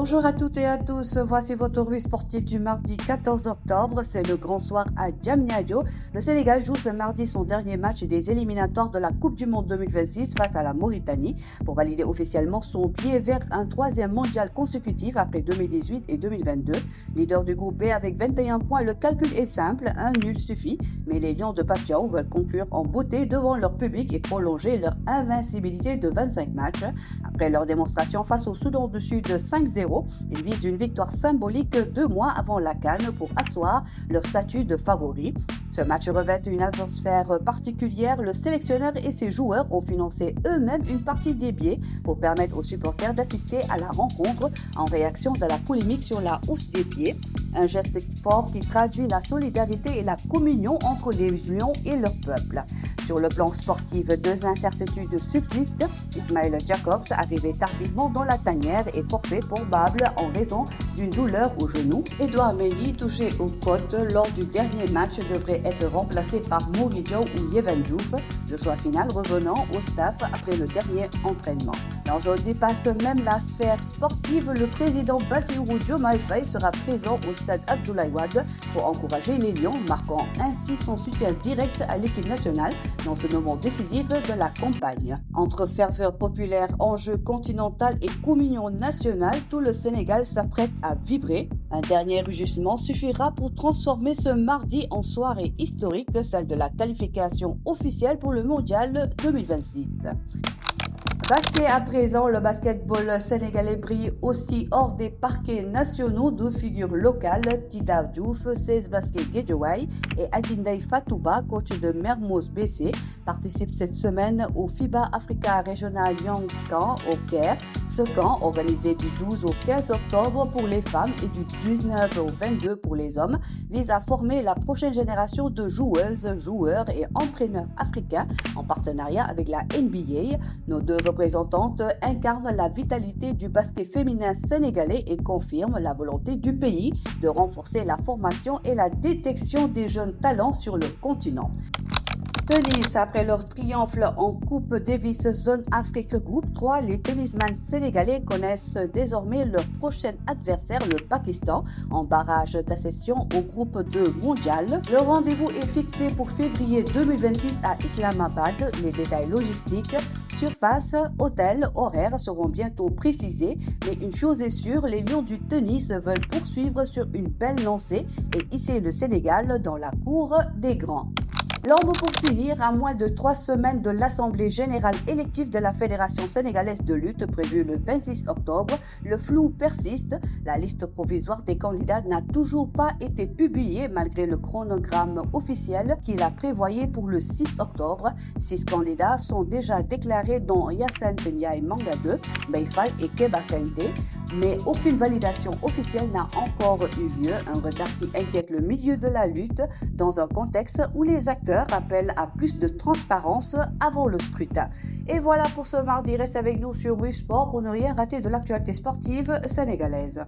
Bonjour à toutes et à tous, voici votre revue sportive du mardi 14 octobre, c'est le grand soir à Diamniadio. Le Sénégal joue ce mardi son dernier match des éliminatoires de la Coupe du Monde 2026 face à la Mauritanie pour valider officiellement son pied vers un troisième mondial consécutif après 2018 et 2022. Leader du groupe B avec 21 points, le calcul est simple, un nul suffit, mais les Lions de Pape Thiaw veulent conclure en beauté devant leur public et prolonger leur invincibilité de 25 matchs. Après leur démonstration face au Soudan du Sud 5-0, ils visent une victoire symbolique 2 mois avant la CAN pour asseoir leur statut de favori. Ce match revêt une atmosphère particulière. Le sélectionneur et ses joueurs ont financé eux-mêmes une partie des billets pour permettre aux supporters d'assister à la rencontre en réaction de la polémique sur la hausse des pieds. Un geste fort qui traduit la solidarité et la communion entre les Lions et leur peuple. Sur le plan sportif, deux incertitudes subsistent. Ismail Jacobs, arrivé tardivement dans la tanière, est forfait probable en raison d'une douleur au genou. Edouard Mendy, touché aux côtes lors du dernier match, devrait être remplacé par Mouridjo ou Yehvan Diouf, le choix final revenant au staff après le dernier entraînement. L'enjeu dépasse même la sphère sportive. Le président Bassirou Diomaye Faye sera présent au stade Abdoulaye Wade pour encourager les Lions, marquant ainsi son soutien direct à l'équipe nationale dans ce moment décisif de la campagne. Entre ferveur populaire, enjeu continental et communion nationale, tout le Sénégal s'apprête à vibrer. Un dernier rugissement suffira pour transformer ce mardi en soirée historique, celle de la qualification officielle pour le Mondial 2026. Basket à présent, le basketball sénégalais brille aussi hors des parquets nationaux. Deux figures locales, Tida Diouf, 16 Basket Guédiawaye et Adinday Fatouba, coach de Mermoz BC, participent cette semaine au FIBA Africa Regional Young Camp au Caire. Ce camp, organisé du 12 au 15 octobre pour les femmes et du 19 au 22 pour les hommes, vise à former la prochaine génération de joueuses, joueurs et entraîneurs africains en partenariat avec la NBA. Nos deux représentantes incarnent la vitalité du basket féminin sénégalais et confirment la volonté du pays de renforcer la formation et la détection des jeunes talents sur le continent. Tennis, après leur triomphe en Coupe Davis Zone Afrique Groupe 3, les tennisman sénégalais connaissent désormais leur prochain adversaire, le Pakistan, en barrage d'accession au groupe 2 mondial. Le rendez-vous est fixé pour février 2026 à Islamabad. Les détails logistiques, surface, hôtel, horaires seront bientôt précisés, mais une chose est sûre, les Lions du tennis veulent poursuivre sur une belle lancée et hisser le Sénégal dans la cour des grands. L'ordre pour finir, à moins de 3 semaines de l'Assemblée générale élective de la Fédération sénégalaise de lutte prévue le 26 octobre, le flou persiste. La liste provisoire des candidats n'a toujours pas été publiée malgré le chronogramme officiel qui la prévoyait pour le 6 octobre. 6 candidats sont déjà déclarés dont Yassine Ndiaye Manga 2, Bayfal et Keba Kente, mais aucune validation officielle n'a encore eu lieu, un retard qui inquiète le milieu de la lutte dans un contexte où les acteurs appellent à plus de transparence avant le scrutin. Et voilà pour ce mardi, reste avec nous sur Wii Sport pour ne rien rater de l'actualité sportive sénégalaise.